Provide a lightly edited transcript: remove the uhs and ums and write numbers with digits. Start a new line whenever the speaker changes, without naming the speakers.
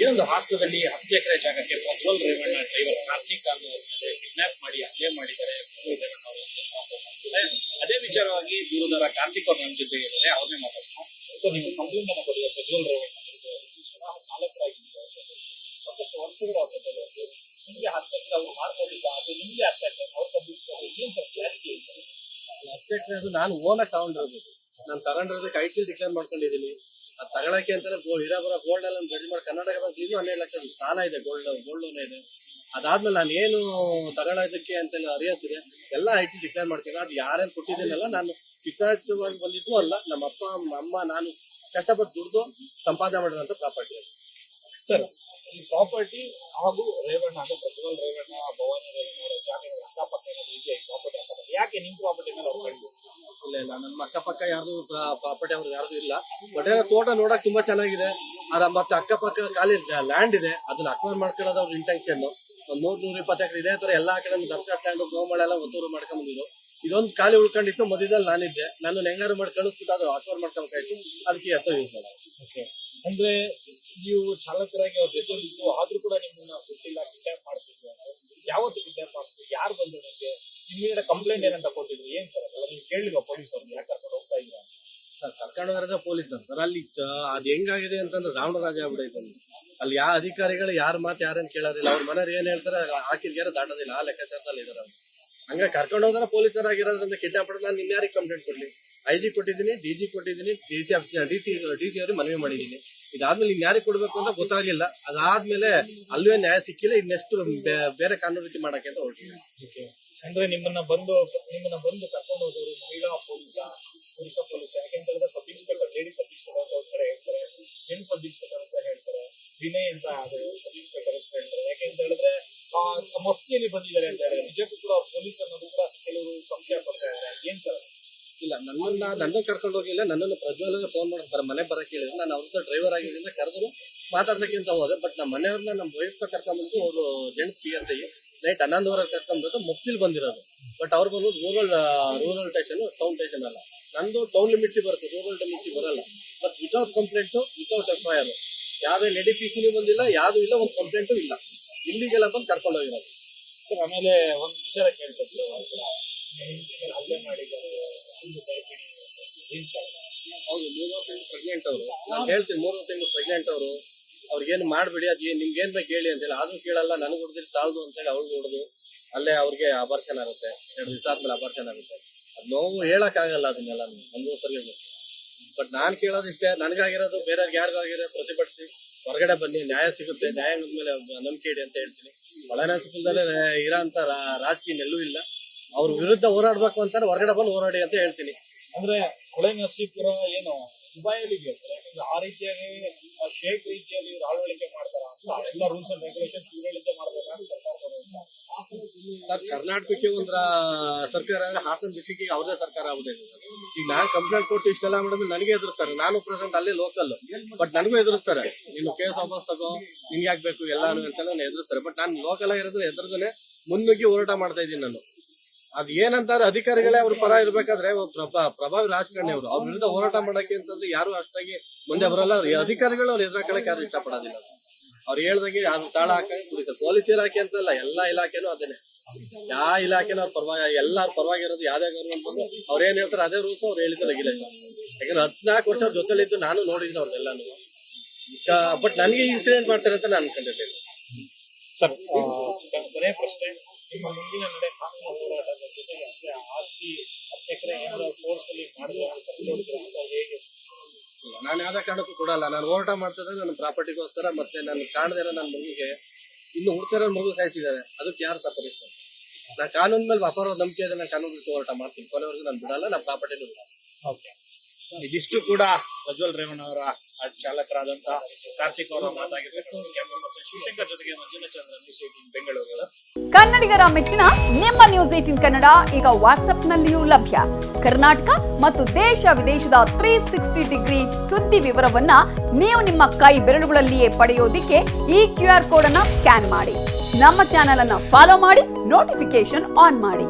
ಇನ್ನೊಂದು ಹಾಸನದಲ್ಲಿ 10 ಎಕರೆ ಜಾಗಕ್ಕೆ ಪ್ರಜ್ವಲ್ ರೇವಣ್ಣ ಡ್ರೈವರ್ ಕಾರ್ತಿಕ್ ಅನ್ನೋರ ಮೇಲೆ ಕಿಡ್ನಾಪ್ ಮಾಡಿ ಹಲ್ಲೆ ಮಾಡಿದ್ದಾರೆ. ಪ್ರಜ್ವಲ್ ರೇವಣ್ಣ ಅವರು ಅದೇ ವಿಚಾರವಾಗಿ ದೂರುದಾರ ಕಾರ್ತಿಕ್ ಅವರು ನನ್ನ ಜೊತೆ ಇದ್ದಾರೆ, ಅವ್ರನ್ನೇ ಮಾತಾಡ್ತಾರೆ. ಸೊ ನೀವು ಕಂಪ್ಲೇಂಟ್ ಅನ್ನು ಕೊಡಿ. ಪ್ರಜ್ವಲ್ ರೇವಣ್ಣ ಚಾಲಕರಾಗಿದ್ದಾರೆ, ಸಾಕಷ್ಟು ವರ್ಷಗಳಾಗ್ತದೆ, ನಿಮ್ಗೆ ಆಗ್ತದೆ, ಅವ್ರು ಮಾಡ್ಕೊಂಡಿಲ್ಲ, ಅದು ನಿಮ್ಗೆ ಆಗ್ತದೆ, ಅವ್ರ ಕಂಪ್ಲೀಟ್ ಏನ್ ಸರ್ ಕ್ಲಾರಿಟಿ ಇದೆ?
10 ಎಕರೆ ಅದು ನಾನು ಓನಾಗಿ ತಗೊಂಡಿರೋದು. ನಾನು ತಗೊಂಡಿರೋದಕ್ಕೆ ಐಟಿಲ್ ಡಿಕ್ಲೇರ್ ಮಾಡ್ಕೊಂಡಿದ್ದೀನಿ. ಅದು ತಗೊಳಕ್ಕೆ ಅಂತಾನೆ ಇರಾಬರ ಗೋಲ್ಡ್ ಎಲ್ಲ ರೆಡಿ ಮಾಡಿ ಕರ್ನಾಟಕ ಬ್ಯಾಂಕ್ ಇನ್ನೂ 12 ಲಕ್ಷ ಸಾಲ ಇದೆ, ಗೋಲ್ಡ್ ಲೋನ್ ಇದೆ. ಅದಾದ್ಮೇಲೆ ನಾನು ಏನು ತಗೊಳ್ಳೋದಕ್ಕೆ ಅಂತೆಲ್ಲ ಅರಿಯೋದಿದೆ ಎಲ್ಲ ಐಟಿ ಡಿಕ್ಲೇರ್ ಮಾಡ್ತೀನಿ. ಅದು ಯಾರೇನು ಕೊಟ್ಟಿದ್ದೀನಲ್ಲ ನಾನು ಪಿತಾಚಿತವಾಗಿ ಬಂದಿದ್ದು ಅಲ್ಲ, ನಮ್ಮ ಅಪ್ಪ ಅಮ್ಮ ನಾನು ಕಷ್ಟಪಟ್ಟು ದುಡ್ದು ಸಂಪಾದನೆ ಮಾಡಿರೋಂಥ ಪ್ರಾಪರ್ಟಿ
ಸರ್. ಈ ಪ್ರಾಪರ್ಟಿ ಹಾಗೂ ರೇವಣ್ಣ ಅಂದ್ರೆ ಪ್ರಜ್ವಲ್ ರೇವಣ್ಣ, ಭವಾನಿ ರೇವಣ್ಣ ಅವರ ಜಾಗಗಳ ಅಕ್ಕಪಕ್ಕ ಇದೆಯಾ? ಪ್ರಾಪರ್ಟಿ ಅಕ್ಕಪಕ್ಕ ಯಾಕೆ ನಿಮ್ ಪ್ರಾಪರ್ಟಿ ಮೇಲೆ ಅವ್ರು ಕಂಡು?
ಇಲ್ಲ ನಮ್ಮ ಅಕ್ಕಪಕ್ಕ ಯಾರ್ದು ಪ್ರಾಪರ್ಟಿ ಅವ್ರದ್ದು ಯಾರ್ದು ಇಲ್ಲ. ಬಟ್ ಏನೋ ತೋಟ ನೋಡಕ್ ತುಂಬಾ ಚೆನ್ನಾಗಿದೆ. ಮತ್ತೆ ಅಕ್ಕಪಕ್ಕ ಖಾಲಿ ಲ್ಯಾಂಡ್ ಇದೆ, ಅದನ್ನ ಅಕ್ವೈರ್ ಮಾಡ್ಕೊಳ್ಳೋದು ಅವ್ರ ಇಂಟೆನ್ಷನ್. ಒಂದ್ 100-120 ಎಕರೆ ಇದೇ ತರ ಎಲ್ಲಾ ಕಡೆ ದರ್ಖಾಸ್ ಲ್ಯಾಂಡ್ ಗೋಮಳೆಲ್ಲ ಒತ್ತೂರು ಮಾಡ್ಕೊಂಡ್ ಬಂದಿದ್ರು. ಇದೊಂದು ಖಾಲಿ ಉಳ್ಕೊಂಡಿತ್ತು, ಮಧ್ಯದಲ್ಲಿ ನಾನಿದ್ದೆ. ನಾನು ಹೆಂಗಾರು ಮಾಡಿ ಕಳಿಸ್ಬಿಟ್ಟು ಅದು ಅಕ್ವೈರ್ ಮಾಡ್ಕೊಬೇಕಾಯ್ತು, ಅದಕ್ಕೆ ಯೂಸ್ ಮಾಡೋದು.
ಅಂದ್ರೆ ನೀವು ಚಾಲಕರಾಗಿ ಅವ್ರ ಜೊತೆ ಇದ್ದು ಆದ್ರೂ ಕೂಡ ನಿಮ್ಮನ್ನ ಗೊತ್ತಿಲ್ಲ, ಕಿಡ್ನಾಪ್ ಮಾಡಿಸಿದ್ರು. ಯಾವತ್ತು ಕಿಡ್ನಾಪ್ ಮಾಡಿಸಿದ್ರು? ಯಾರು ಬಂದ್ರು? ನಿಮ್ಗೆ ನಿಮ್ಗೆ ಕಂಪ್ಲೇಂಟ್ ಏನಂತ ಕೊಟ್ಟಿದ್ರು? ಏನ್ ಸರ್ ಅದೆಲ್ಲ ನೀವು ಕೇಳಿಲ್ವಾ ಪೊಲೀಸ್ ಅವ್ರಿಗೆ? ಯಾಕೆ ಕರ್ಕೊಂಡು ಹೋಗ್ತಾ ಇಲ್ಲ
ಸರ್? ಕರ್ಕೊಂಡು ಹೋಗೋದೇ ಪೊಲೀಸ್ ಸರ್. ಅಲ್ಲಿ ಅದ್ ಹೆಂಗಾಗಿದೆ ಅಂತಂದ್ರೆ ರಾವಣರಾಜ ಆಗ್ಬಿಡೈತೆ. ಅಲ್ಲಿ ಯಾವ ಅಧಿಕಾರಿಗಳು ಯಾರ ಮಾತು ಯಾರೇನ್ ಕೇಳೋದಿಲ್ಲ. ಅವ್ರ ಮನೆಯವ್ರು ಏನ್ ಹೇಳ್ತಾರೆ ಹಾಕಿದ್ಯಾರ ದಾಟೋದಿಲ್ಲ, ಆ ಲೆಕ್ಕಾಚಾರದಲ್ಲಿ ಇದಾರೆ. ಹಂಗ ಕರ್ಕೊಂಡು ಹೋದ್ರೆ ಪೊಲೀಸರಾಗಿರೋದ್ರಿಂದ ಕಿಡ್ನಾಪ್ ಮಾಡೋದು. ನಾನು ಇನ್ಯಾರಿಗೆ ಕಂಪ್ಲೇಂಟ್ ಕೊಡ್ಲಿ? IG ಕೊಟ್ಟಿದ್ದೀನಿ, DG ಕೊಟ್ಟಿದ್ದೀನಿ, DC ಅವ್ರಿಗೆ ಮನವಿ ಮಾಡಿದ್ದೀನಿ. ಇದಾದ್ಮೇಲೆ ಇನ್ಯಾರಿಗೆ ಕೊಡ್ಬೇಕು ಅಂತ ಗೊತ್ತಾಗ್ಲಿಲ್ಲ. ಅದಾದ್ಮೇಲೆ ಅಲ್ಲೂ ನ್ಯಾಯ ಸಿಕ್ಕಿಲ್ಲ. ಇನ್ನೆಷ್ಟು ಬೇರೆ ಕಾನೂನು ರೀತಿ ಮಾಡಕ್ಕೆ ಅಂತ ಹೊರಟಿದ್ದೀನಿ.
ಅಂದ್ರೆ ನಿಮ್ಮನ್ನ ಬಂದು ಕರ್ಕೊಂಡು ಹೋದವರು ಮಹಿಳಾ ಪುರುಷ ಪೊಲೀಸ್, ಯಾಕೆಂತಂದ್ರೆ sub inspector, lady sub inspector ಅಂತ ಹೇಳ್ತಾರೆ, ಜೆಂಟ್ಸ್ ಸಬ್ ಇನ್ಸ್ಪೆಕ್ಟರ್ ಅಂತ ಹೇಳ್ತಾರೆ, ವಿನಯ್ ಅಂತ ಅದು ಸಬ್ ಇನ್ಸ್ಪೆಕ್ಟರ್ ಅಂತ ಹೇಳ್ತಾರೆ. ಯಾಕೆಂತ ಹೇಳಿದ್ರೆ ಮಫ್ತಿಯಲ್ಲಿ ಬಂದಿದ್ದಾರೆ ಅಂತ ಹೇಳಿದ್ರೆ ನಿಜಕ್ಕೂ ಕೂಡ ಅವ್ರ ಪೊಲೀಸ್ ಅನ್ನೋದು ಕೂಡ ಕೆಲವರು ಸಂಶಯ ಪಡ್ತಾ ಇದ್ದಾರೆ. ಏನ್ ಸರ್?
ಇಲ್ಲ, ನನ್ನ ಕರ್ಕೊಂಡು ಹೋಗಿಲ್ಲ. ನನ್ನನ್ನು ಪ್ರಜ್ವಲ್ ಫೋನ್ ಮಾಡ್ತಾರೆ, ಮನೆ ಬರಕ್ ಹೇಳಿದ್ರು. ನಾನು ಅವ್ರ ಡ್ರೈವರ್ ಆಗಿದ್ದರಿಂದ ಕರೆದ್ರು ಮಾತಾಡ್ಸಕ್ಕೆ ಅಂತ ಹೋದೆ. ಬಟ್ ನಮ್ಮ ಮನೆಯವ್ರನ್ನ ನಮ್ಮ ವೈಫ್ ಕರ್ಕೊಂಡ್ಬಂದು ಅವರು ಜೆಂಟ್ಸ್ PSI ನೈಟ್ 11 ಕರ್ಕೊಂಡ್ಬಂದು ಮುಫ್ತಿಲ್ ಬಂದಿರೋದು. ಬಟ್ ಅವ್ರು ಬಂದು ರೂರಲ್ ಸ್ಟೇಷನ್, ಟೌನ್ ಸ್ಟೇಷನ್ ಅಲ್ಲ. ನಂದು ಟೌನ್ ಲಿಮಿಟ್ಸ್ ಬರುತ್ತೆ, ರೂರಲ್ ಲಿಮಿಟ್ಸ್ ಬರಲ್ಲ. But without complaint, without FIR, ಯಾವ್ದೇ ಲೇಡಿ PC ಬಂದಿಲ್ಲ, ಯಾವ್ದು ಇಲ್ಲ, ಒಂದು ಕಂಪ್ಲೇಂಟು ಇಲ್ಲ. ಇಲ್ಲಿಗೆಲ್ಲ ಬಂದು ಕರ್ಕೊಂಡು ಹೋಗಿರೋದು
ಸರ್. ಆಮೇಲೆ ಒಂದು ವಿಚಾರ ಕೇಳ್ಬೇಕು, ಹಲ್ಲೆ ಮಾಡಿದ್ದಾರೆ.
ಹೌದು, 3 ತಿಂಗಳು ಪ್ರೆಗ್ನೆಂಟ್ ಅವರು. ನಾನು ಹೇಳ್ತೀನಿ 3 ತಿಂಗಳು ಪ್ರೆಗ್ನೆಂಟ್ ಅವರು. ಅವ್ರಿಗೇನು ಮಾಡ್ಬೇಡಿ, ಅದು ನಿಮ್ಗೆ ಏನ್ ಬೇಕು ಹೇಳಿ ಅಂತೇಳಿ. ಆದ್ರೂ ಕೇಳಲ್ಲ. ನನಗೆ ಹೊಡೆದಿರಿ ಸಾಲದು ಅಂತೇಳಿ ಅವ್ರಿಗೆ ಹೊಡೆದು ಅಲ್ಲೇ ಅವ್ರಿಗೆ ಅಬಾರ್ಷನ್ ಆಗುತ್ತೆ. 2 ದಿವಸ ಆದ್ಮೇಲೆ ಅಬಾರ್ಷನ್ ಆಗುತ್ತೆ. ಅದು ನೋವು ಹೇಳಕ್ ಆಗಲ್ಲ, ಅದನ್ನೆಲ್ಲ ಅನುಭವಿಸಬೇಕು. ಬಟ್ ನಾನ್ ಕೇಳೋದಿಷ್ಟೇ, ನನಗಾಗಿರೋದು ಬೇರೆಯವ್ರಿಗೆ ಯಾರಿಗಾಗಿರೋ ಪ್ರತಿಭಟಿಸಿ ಹೊರಗಡೆ ಬನ್ನಿ, ನ್ಯಾಯ ಸಿಗುತ್ತೆ. ನ್ಯಾಯಾಂಗದ ಮೇಲೆ ನಂಬಿಕೆ ಇಡಿ ಅಂತ ಹೇಳ್ತೀನಿ. ಒಳನಾಸಿಪುರದಲ್ಲೇ ಇರೋ ಅಂತ ರಾಜಕೀಯ ಎಲ್ಲೂ ಇಲ್ಲ. ಅವ್ರ ವಿರುದ್ಧ ಹೋರಾಡ್ಬೇಕು ಅಂತಾರೆ, ಹೊರಗಡೆ ಬಂದು ಹೋರಾಡಿ ಅಂತ ಹೇಳ್ತೀನಿ.
ಅಂದ್ರೆ ಹೊಳೆನರಸೀಪುರ ಏನು ದುಬೈಯಲ್ಲಿ ಸರ್? ಯಾಕಂದ್ರೆ ಆ ರೀತಿಯಾಗಿ ಶೇಕ್ ರೀತಿಯಲ್ಲಿ ಆಳ್ವಳಿಕೆ ಮಾಡ್ತಾರ ಅಂತ ಎಲ್ಲ ರೂಲ್ಸ್ ಅಂಡ್ ರೆಗ್ಯುಲೇಷನ್ಸ್ ಇವರಲ್ಲಿದ್ದೇ ಮಾಡ್ಬೇಕಂತ
ಸರ್. ಕರ್ನಾಟಕಕ್ಕೆ ಒಂದ್ರ ಸರ್ಕಾರ, ಹಾಸನ ಡಿಸ್ಟಿಕ್ಗೆ ಅವ್ರದೇ ಸರ್ಕಾರ ಆಗುದಿಲ್ಲ. ಈಗ ನಾನ್ ಕಂಪ್ಲೇಂಟ್ ಕೊಟ್ಟು ಇಷ್ಟೆಲ್ಲ ಮಾಡಿದ್ರೆ ನನಗೆ ಎದುರಿಸ್ತಾರೆ. ನಾನು ಪ್ರೆಸೆಂಟ್ ಅಲ್ಲಿ ಲೋಕಲ್, ಬಟ್ ನನಗೂ ಎದುರಿಸ್ತಾರೆ. ನೀನು ಕೇಸ್ ವಾಪಸ್ ತಗೋ, ನಿನ್ಗೆ ಆಗ್ಬೇಕು ಎಲ್ಲಾನು ಅಂತ ಎದುರಿಸ್ತಾರೆ. ಬಟ್ ನಾನು ಲೋಕಲ್ ಆಗಿರೋದ್ರೆ ಎದುರದನೆ ಮುನ್ನುಗ್ಗಿ ಹೋರಾಟ ಮಾಡ್ತಾ ಇದ್ದೀನಿ ನಾನು. ಅದ್ ಏನಂತಾರೆ ಅಧಿಕಾರಿಗಳೇ ಅವ್ರ ಪರ ಇರ್ಬೇಕಾದ್ರೆ ಪ್ರಭಾವಿ ರಾಜಕಾರಣಿ ಅವರು ಅವ್ರ ವಿರುದ್ಧ ಹೋರಾಟ ಮಾಡಕ್ಕೆ ಅಂತಂದ್ರೆ ಯಾರು ಅಷ್ಟಾಗಿ ಮುಂದೆ ಬರಲ್ಲ. ಅವ್ರ ಅಧಿಕಾರಿಗಳು ಅವ್ರು ಎದುರಾಕಳಕ್ಕೆ ಯಾರು ಇಷ್ಟಪಡೋದಿಲ್ಲ. ಅವ್ರು ಹೇಳ್ದಂಗೆ ಯಾರು ತಾಳ ಹಾಕಂಗೆ ಕುಡಿತಾರೆ. ಪೊಲೀಸ್ ಇಲಾಖೆ ಅಂತಲ್ಲ, ಎಲ್ಲಾ ಇಲಾಖೆನೂ ಅದೇನೆ. ಯಾವ ಇಲಾಖೆನೂ ಅವ್ರ ಪರವಾಗಿ, ಎಲ್ಲಾರು ಪರವಾಗಿರೋದು. ಯಾವ್ದೇ ಗೌರ್ಮೆಂಟ್ ಬಂದು ಅವ್ರ ಏನ್ ಹೇಳ್ತಾರೆ ಅದೇ ರೂಲ್ಸ್ ಅವ್ರು ಹೇಳಿದ ರೆಗ್ಯುಲೇಷನ್. ಯಾಕಂದ್ರೆ 14 ವರ್ಷ ಅವ್ರ ಜೊತೆಲಿದ್ದು ನಾನು ನೋಡಿದ್ದೀನಿ ಅವ್ರನ್ನೆಲ್ಲಾನು. ಬಟ್ ನನಗೆ ಇನ್ಸಿಡೆಂಟ್ ಮಾಡ್ತಾರೆ ಅಂತ ನಾನು ಅನ್ಕೊಂಡಿರ್ಲಿಲ್ಲ
ಸರ್. ಕೊನೆ ಪ್ರಶ್ನೆ, ನಿಮ್ಮ ಮುಂದಿನ ನಡೆ ಕಾನೂನು ಹೋರಾಟದ ಜೊತೆಗೆ ಅಂದ್ರೆ ಆಸ್ತಿ 10 ಎಕರೆ ಫೋರ್ಸ್ ಅಲ್ಲಿ ಮಾಡಿದ್ರೆ ಹೇಗೆ?
ನಾನು ಯಾವ್ದೇ ಕಾರಣಕ್ಕೂ ಕೊಡಲ್ಲ. ನಾನು ಹೋರಾಟ ಮಾಡ್ತಿದ್ರೆ ನನ್ನ ಪ್ರಾಪರ್ಟಿಗೋಸ್ಕರ. ಮತ್ತೆ ನಾನು ಕಾಣದೇ ಇರೋ ನನ್ನ ಮಗುಗೆ ಇನ್ನು ಹುಡ್ತಿರೋ ಮಗು ಸಾಯಿಸಿದ್ದಾರೆ, ಅದಕ್ಕೆ ಯಾರು ಸಪರಿಸ್ತಾರೆ? ನಾನು ಕಾನೂನ್ ಮೇಲೆ ಅಪಾರ ನಂಬಿಕೆ ಇದೆ. ನಾನು ಕಾನೂನು ಬಿಟ್ಟು ಹೋರಾಟ ಮಾಡ್ತೀನಿ, ಕೊನೆವರೆಗೂ ನಾನು ಬಿಡಲ್ಲ, ನನ್ನ ಪ್ರಾಪರ್ಟಿನೂ ಬಿಡಲ್ಲ.
ಓಕೆ, ಇದಿಷ್ಟು ಕೂಡ ಪ್ರಜ್ವಲ್ ರೇವಣ್ಣ ಅವರ ಚಾಲಕರಾದಂತ ಕಾರ್ತಿಕ್ ಅವರ ಮಾತಾಗಿರ್ತಕ್ಕಂಥ. ಕ್ಯಾಮರಾ ಶಿವಶಂಕರ್ ಜೊತೆಗೆ ಮಂಜುನಾಥ್ ಚಂದ್ರ, ನ್ಯೂಸ್ 18 ಬೆಂಗಳೂರು.
ಕನ್ನಡಿಗರ ಮೆಚ್ಚಿನ ನಿಮ್ಮ ನ್ಯೂಸ್ 18 ಕನ್ನಡ ಈಗ ವಾಟ್ಸ್ಆಪ್ನಲ್ಲಿಯೂ ಲಭ್ಯ. ಕರ್ನಾಟಕ ಮತ್ತು ದೇಶ ವಿದೇಶದ 360 ಡಿಗ್ರಿ ಸುದ್ದಿ ವಿವರವನ್ನ ನೀವು ನಿಮ್ಮ ಕೈ ಬೆರಳುಗಳಲ್ಲಿಯೇ ಪಡೆಯೋದಿಕ್ಕೆ ಈ QR ಕೋಡ್ ಅನ್ನ ಸ್ಕ್ಯಾನ್ ಮಾಡಿ. ನಮ್ಮ ಚಾನೆಲ್ ಅನ್ನ ಫಾಲೋ ಮಾಡಿ, ನೋಟಿಫಿಕೇಶನ್ ಆನ್ ಮಾಡಿ.